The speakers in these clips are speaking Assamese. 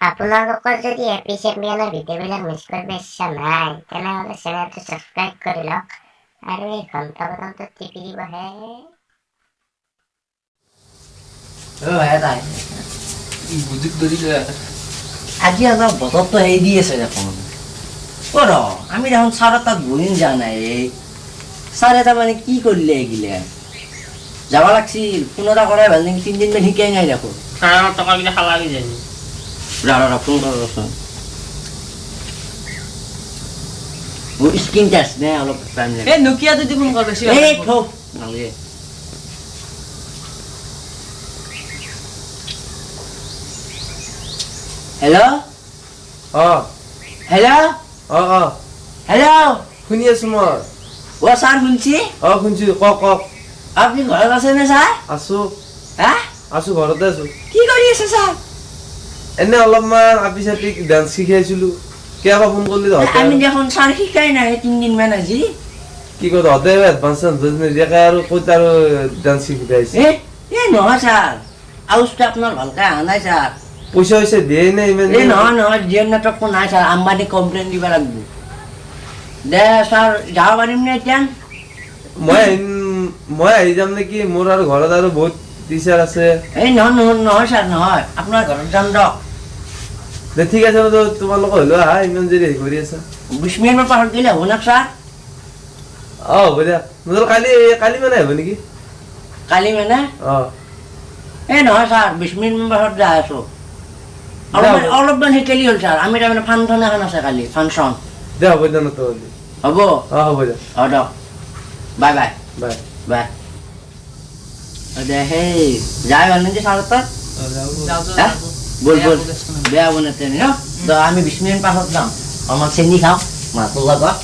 আপোনালোকৰ যদি এপি চেম্পিয়নৰ ভিডিঅ'বিলাক মিছ কৰিব ইচ্ছা নাই তেনেহ'লে চেনেলটো ছাবস্ক্ৰাইব কৰি লওক আৰু এই ঘণ্টা বটনটো টিপি দিবহে। আজি আমাৰ বতৰটো হেৰি দি আছে দেখোন। আমি দেখোন ছাৰৰ তাত বহিম যোৱা নাই। ছাৰে তাৰমানে কি কৰিলে এইগিলা যাব লাগছিল। 15 কৰাই ভাল নেকি, 3 দিনমান শিকাই নাই দেখোন। ছাৰৰ টকাকেইটা খালাগি যায়। ফোন কৰচোন। মোৰ স্ক্ৰীন টাচ নে অলপ টাইম লাগে। এই নকিয়াটো দি ফোন কৰবে এই থক নালাগে। হেল্ল' হেল্ল' হেল্ল' শুনি আছো মই। ছাৰ শুনছি? শুনছি, কওক। আপুনি ঘৰত আছে নে ছাৰ? আছো হা আছো, ঘৰতে আছো। কি কৰি আছে ছাৰ? এনে অলপমান আপি চাপি ডান্স শিকি আছিলো। কিয় ফোন কৰিলি আমি দেখোন ছাৰ শিকাই নাই 3 দিনমান আজি। কি কয় তহঁতে এডভান্স নিদিয়াকে আৰু ক'ত আৰু ডান্স শিকিব আহিছে? নহয় ছাৰ, আউজটো আপোনাৰ ভালকে অহা নাই ছাৰ। পইচা দিয়াই নাই ইমান। নহয় জিঅ' নেটৱৰ্কটো নাই ছাৰ, আম্বানী কমপ্লেইন দিব লাগিব। দে ছাৰ যাব পাৰিম নে এতিয়া? মই আহি যাম নেকি? মোৰ আৰু ঘৰত আৰু বহুত টিচাৰ আছে। নহয় ছাৰ, নহয় আপোনাৰ ঘৰত যাম দিয়ক। দে ঠিক আছে, তোমালোক হ'লেও আহা, ইমান যদি হেৰি কৰি আছা। 20 মিনিটমান পাছত গ'লে হ'ব না ছাৰ? হ'ব দিয়া। কালি মানে আহিব নেকি? কালি মানে? নহয় ছাৰ, 20 মিনিটমান পাছত যাই আছো। অলপমান শিকালি হ'ল ছাৰ। আমি তাৰমানে ফাংচন এখন আছে কালি, ফাংচন। দে হ'ব দিয়া নহ'লে। হ'ব? হ'ব দিয়া। দিয়ক, বাই বাই বাই বাই। দে সেই যাই ভাল নেকি ছাৰৰ তাত? বল বেয়া হ'ব নে তেনে ন? আমি 20 মিনিট পাছত যাম। আমাৰ চেনি খাওঁ মাছৰ লগত।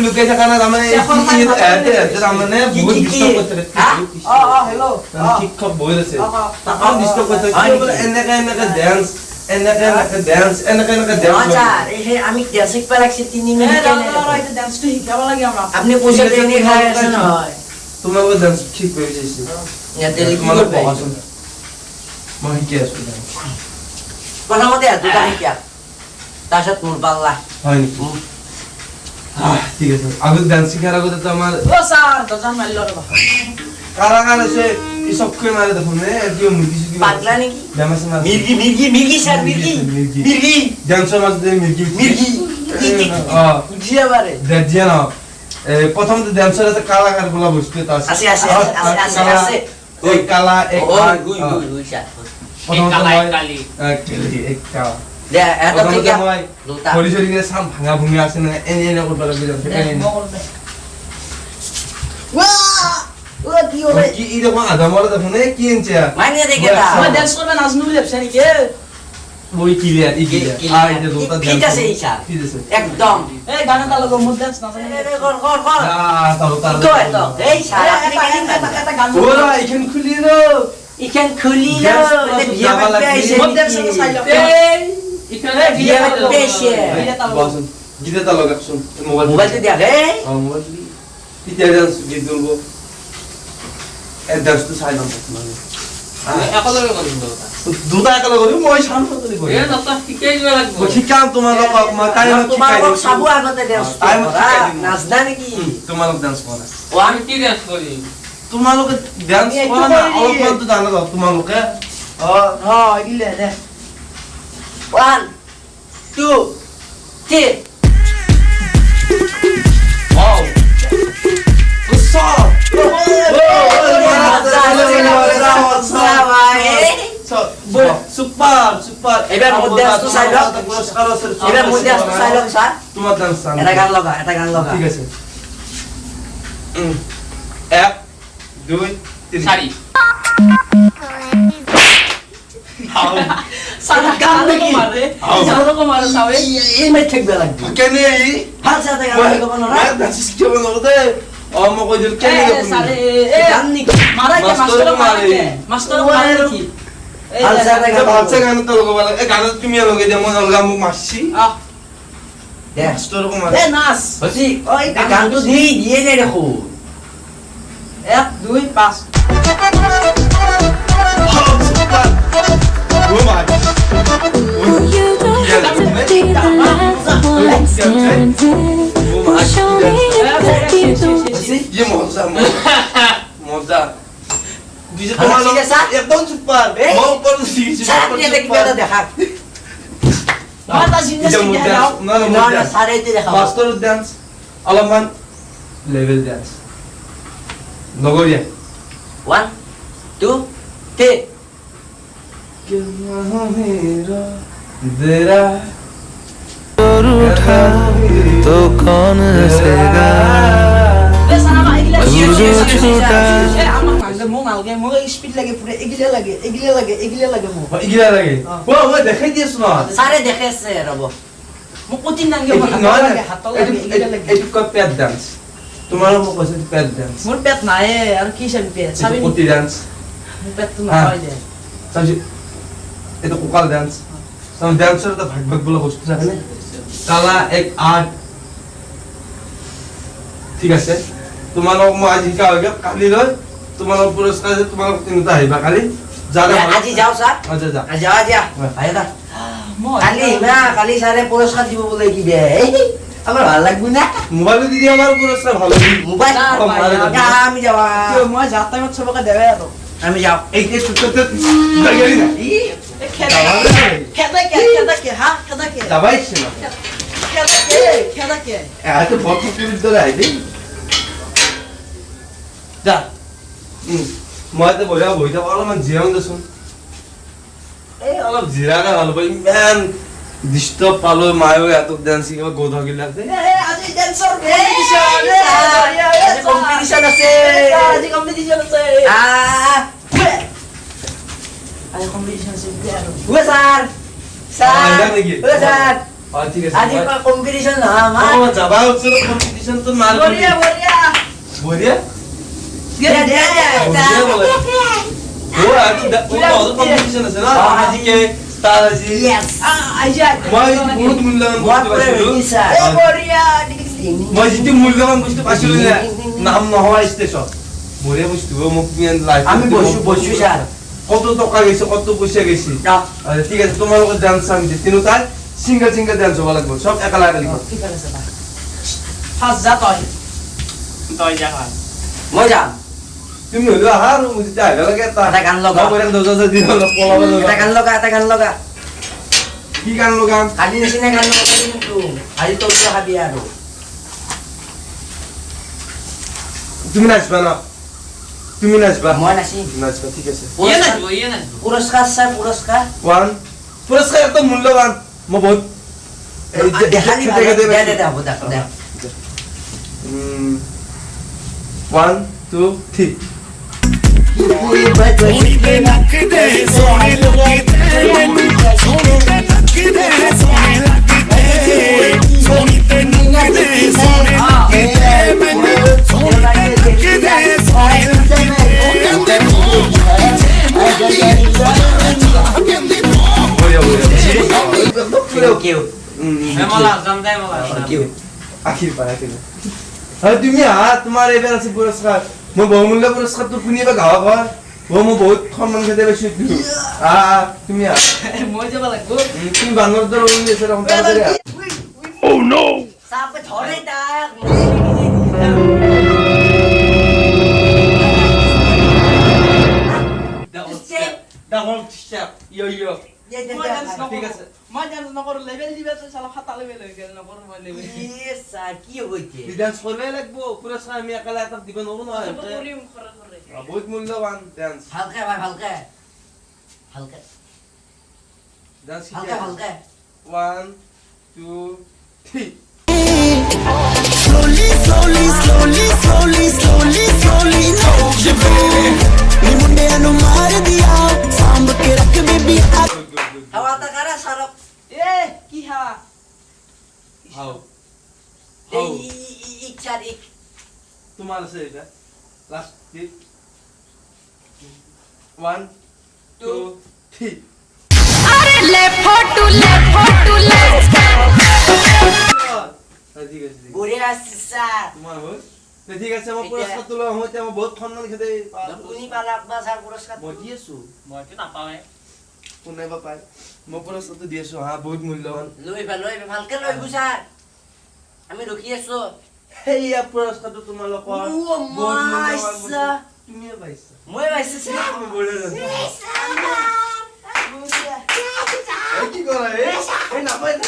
লুকাই থকা নাই তাৰমানে বহুত ডিষ্টাৰ্ব কৰি থাকে। শিক্ষক বহুত আছে, ডিষ্টাৰ্ব কৰি থাকে। এনেকে ডান্স আমি ডান্স শিকবা লাগছে 3 দিন। আপুনি পইচা ট্ৰেইনিং খাই আছে নহয়? তোমালোকে ডান্স ঠিক কৰি চাইছো। মই শিকি আছো। প্ৰথমতে দুটা শিকা, তাৰপিছত মোৰ পাল্লা। হয় নেকি? ঠিক আছে। আগত ডান্স শিকাৰ আগতে আমাৰ কাৰাগাৰ আছে, এই চবকৈ মাৰে দেখোন। পাগলা নেকি? মিৰ্গি ছাৰ, মিৰ্গি ডান্সৰ মাজতে মিৰ্গি প্ৰথমতে ডান্সৰ এটা কালাকাৰ বোলা বস্তু এটা আছে। ভাঙা ভুঙি আছে নে এনে কৰিব লাগিব। আধা মৰা দেখোন কি আনছে মই ক্লিয়ার একদম ইখান খুলি গীতা লগাকচোন মোবাইলটো দিয়া গীত বলবো ডান্সটো চাই লম। দুটা একেলগে কৰিম, মই চাম। শিকাম তোমালোকক, মই চাব আগতে নাচনা নেকি? তোমালোক ডান্স কৰা, আমি কি ডান্স কৰিম? তোমালোকে ডান্স কৰা না, অলপমানতো জানা যাও তোমালোকে। 1 2 3 Wow! What's up? Super! এবার মধ্যে আসতো সাইড এবার মধ্যে আসতো সাইড স্যার তোমার ডান্স এটা গান লগা ঠিক আছে। 1 2 3 সারি সারা গান নাকি মারে জানো মারে সাবে এই মে ঠিক লাগবে কেনে এই হাল সাথে গান লগা না ডান্স শিখতে বলো দে অমো কইল কেনে সারে গান নাকি মারা কে মাস্টার মারে কি হালসা দেখা ভালসা গান তো লগাব লাগে এই গান তুমি লগাই দিয়া মই অলগা মোক মারছি দে মাস্টার কো মার নাচ হসি ওই গানটো দিয়ে নে দেখো 1 2 5 ও মাই You don't have to be the last one standing. Show me that you don't. ये मजा मजा দিছে ভালো তোমার ঠিক আছে? একদম সুপার এই? মই উপর দিছি সারা দিয়ে দেখি বেটা দেখা মাতা জিনিস এটা কি মুদ্রা দাও না না না না মুদ্রা সারা দিয়ে দেখা মাস্টার ডান্স অলমান লেভেল ডান্স লগরিয়া 1 2 3 तेरा तो कौन हंसेगा तू जो छूटा इगिला लगे वो देखाই দিছ না সারে দেখেছে রব এইটো কয় পেট ডান্স তোমাৰ মোক কৈছে পেট ডান্স মোর পেট নাই আর কি সেন পেট এইটো পটি ডান্স পেট তো নাই দে সাজি এইটো কোকাল ডান্স সম ডান্সৰ এটা ভাগ ভাগ বলা বস্তু থাকে কালা এক আট ঠিক আছে তোমালোক মই আজি শিকা হৈ গ'ল কালি লৈ তোমালোক পুৰস্কাৰ যে তোমালোক তিনিটা আহিবা কালি যারা আজি যাও স্যার আচ্ছা যা যা যা আয় না কালি না কালি স্যারে পুরস্কার দিব বলে কি বে আমার ভালো লাগবে না মোবাইল দিদি আমার পুরস্কার ভালো মোবাইল আমি যাওয়া মই যাতে মত সবকে দেবে আর আমি যাও এই যে ছোট লাগেলি না খেদা কে হ্যাঁ খেদা কে যাবাইছ না খেদা কে এত বড় পুলিশ ধরে আইবি যা মই তো বঢ়িয়া বহি থাকো অলপমান জিৰাম দেচোন এই অলপ জিৰালে ভাল পাই ইমান ডিস্টার্ব পালো মায়ো এত ডান্স শিকিব গোধ গিলাতে আজি ড্যান্সার কম্পিটিশন আছে আজি কম্পিটিশন আছে আজি কম্পিটিশন আছে ও স্যার এটা নাকি? ও স্যার ঠিক আছে আজি কম্পিটিশন না আমার ও যাবা হচ্ছে কম্পিটিশন তো মাল বড়িয়া বড়িয়া বঢ়িয়া দে বলে ও আজি ও কম্পিটিশন আছে না আজি কে তার আজি আজি মই বহুত মূল্যবান বস্তু পাইছিলো বড়িয়া মই যিটো মূল্যবান বস্তু পাইছিলো নাম নহয় ষ্টেশন বঢ়িয়া বস্তু মোক লাইফ আমি বসু স্যার কত টাকা গেছে কত পয়সা গেছে আচ্ছা ঠিক আছে তোমার লোক ডান্স আমি তিনও তাই সিঙ্গেল সিঙ্গেল ডান্স হওয়া লাগবে সব একা লাগা লিখো ঠিক আছে ফার্স্ট যা তুই যা মজা তুমি হলো আর মুজি তাই লাগে তা এটা গান লগা। করে 10000 দিন হলো পলাবা এটা গান লগা কি গান লগাম কালি নিচিনা গান লগা কিন্তু আজি তো খাবি আৰু তুমি নাচবা না তুমি নাচবা মই নাচিম নাচবা ঠিক আছে পুরস্কার স্যার পুরস্কার ওয়ান পুরস্কার এত মূল্যবান মই বহুত দেখালি দে হ'ব দেখ দেখ 1 2 3 सोनी पे लगते सोने लगते सोनी पे लगते सोने लगते सोनी पे लगते सोने लगते मैंने सोनी पे लगते सोने लगते বঢ়িয়া বঢ়িয়া কেউ মেমলা জানদাই মলা কেউ আখির পায় আখির তুমি তোমাৰ এবাৰ আছে পুৰস্কাৰ মই বহুমূল্য পুৰস্কাৰটো শুনিবা গাঁও ঘৰ মই বহুত সন্মান খেতে পাইছো তুমি মই যাব লাগব তুমি বাংলার দর ওই এসে রকম তাড়াতাড়ি সাপ ধরে ডাক ডাবল স্টেপ ইয়ো ইয়ো ঠিক আছে মই ডান্স নকর লেভেল দিবা তো সালা খাতা লেভেল হই গেল নকর মই লেভেল কি হইছে ডান্স করবে লাগবো পুরস্কার আমি একালা এটা দিব নব না করিম করে বহুত মূল্যবান ডান্স হালকা ভাই হালকা হালকা ডান্স হালকা হালকা 1 2 3 slowly slowly slowly slowly slowly slowly no je veux ni munde anu maar diya samb ke rakh baby হাওয়া তা কারা সারক এ কি হা হাউ এই ইচ্ছা দিক তোমার আছে এটা লাস্ট 1 2 3 ঠিক আছে বঢ়িয়া আছে স্যার তোমাৰ হ'ল ঠিক আছে মই পুৰস্কাৰটো লৈ আহোঁ এতিয়া মই বহুত সন্মান খেদে আপুনি পালে আপোনাৰ স্যাৰ পুৰস্কাৰ মই দি আছোঁ মইতো নাপাওঁৱে কোনে বা পায় মই পুৰস্কাৰটো দি আছোঁ হা বহুত মূল্যৱান লৈ ভালকে লৈ আহিব স্যাৰ আমি ৰখি আছো সেয়া পুৰস্কাৰটো তোমালোকৰ ও, বহুত মূল্যৱান বস্তু। মাইছা। তুমিয়ে পাইছা মই পাইছো স্যাৰ তুমি বঢ়িয়া জানা। এই কি কৰা এই নাপায় না।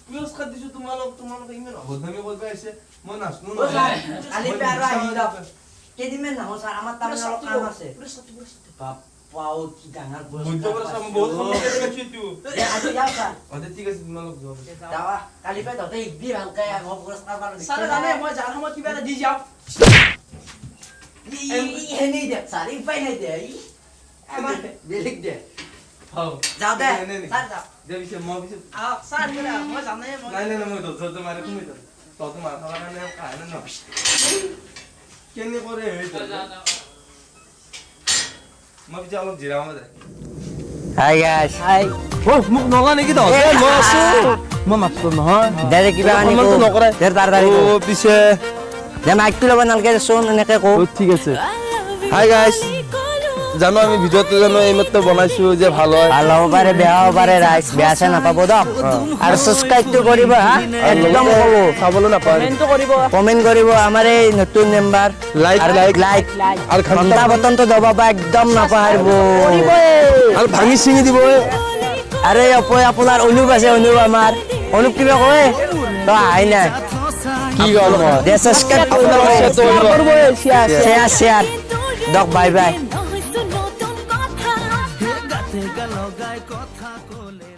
পুৰস্কাৰ দিছো তোমালোকে ইমান অবধামি কৰিব আহিছে মই নাচনো কালি আৰু আহি যাওক কেইদিনমান নাহো স্যাৰ আমাৰ তাৰমানে অলপ কাম আছে বাপ্পাও কি ডাঙৰ বহুত সন্মান খেদে পাইছো আজি যাওঁ স্যাৰ ঠিক আছে তোমালোক যোৱা যাৱা কালি পাই তহঁতে শিকবি ভালকে মই পুৰস্কাৰ পালো ছাৰে জানে মই যাৰ সময়ত কিবা এটা দি যাওঁ এনেই দে স্যাৰ উপায় নাই দে আমাৰ বেলেগ দে যাওঁ দে স্যাৰ যাওঁ দে পিছে মই পিছে আহক ছাৰ বোলে মই জানে মই নাই মই দৰ্জা মাৰে তুমি তহঁতে মাৰ খাবৰ কাৰণে কাহিনী ন কেনে কৰে মই পিছে অলপ জিৰাব যায় হাই গাইস হাই মোক নলা নেকি তহঁতে মই আছো মই মাত্ৰ নহয় দে কিবা সন্মানটো নকৰাই দে তাড়াতাড়ি পিছে দে মাইকটো ল'ব নালগে চোন এনেকে কও ঠিক আছে হাই গাইস জানো আমি ভিডিঅ'টো জানো এইমাত্ৰ বনাইছো যে ভাল হয় ভাল হ'ব পাৰে বেয়া হ'ব পাৰে ৰাইজ বেয়া চেয়া নাপাব দক আৰু সাবস্ক্ৰাইবটো কৰিব হা একদম ক'ব চাবলৈ নাপায় কমেন্ট কৰিব আমাৰ এই নতুন মেম্বাৰ লাইক আৰু লাইক লাইক আৰু ঘণ্টা বটনটো দবাব একদম নাপাহৰিব আৰু ভাঙি চিঙি দিব আৰে আপোনাৰ অনুপ আছে অনুপ আমাৰ অনুপ কিবা কয় তই আহাই নাই কি গ'ল মই দে সাবস্ক্ৰাইব আপোনালোকে share কৰিব। শ্বেয়াৰ দক বাই বাই নতুন কথা গাতে গা লগাই কথা কলে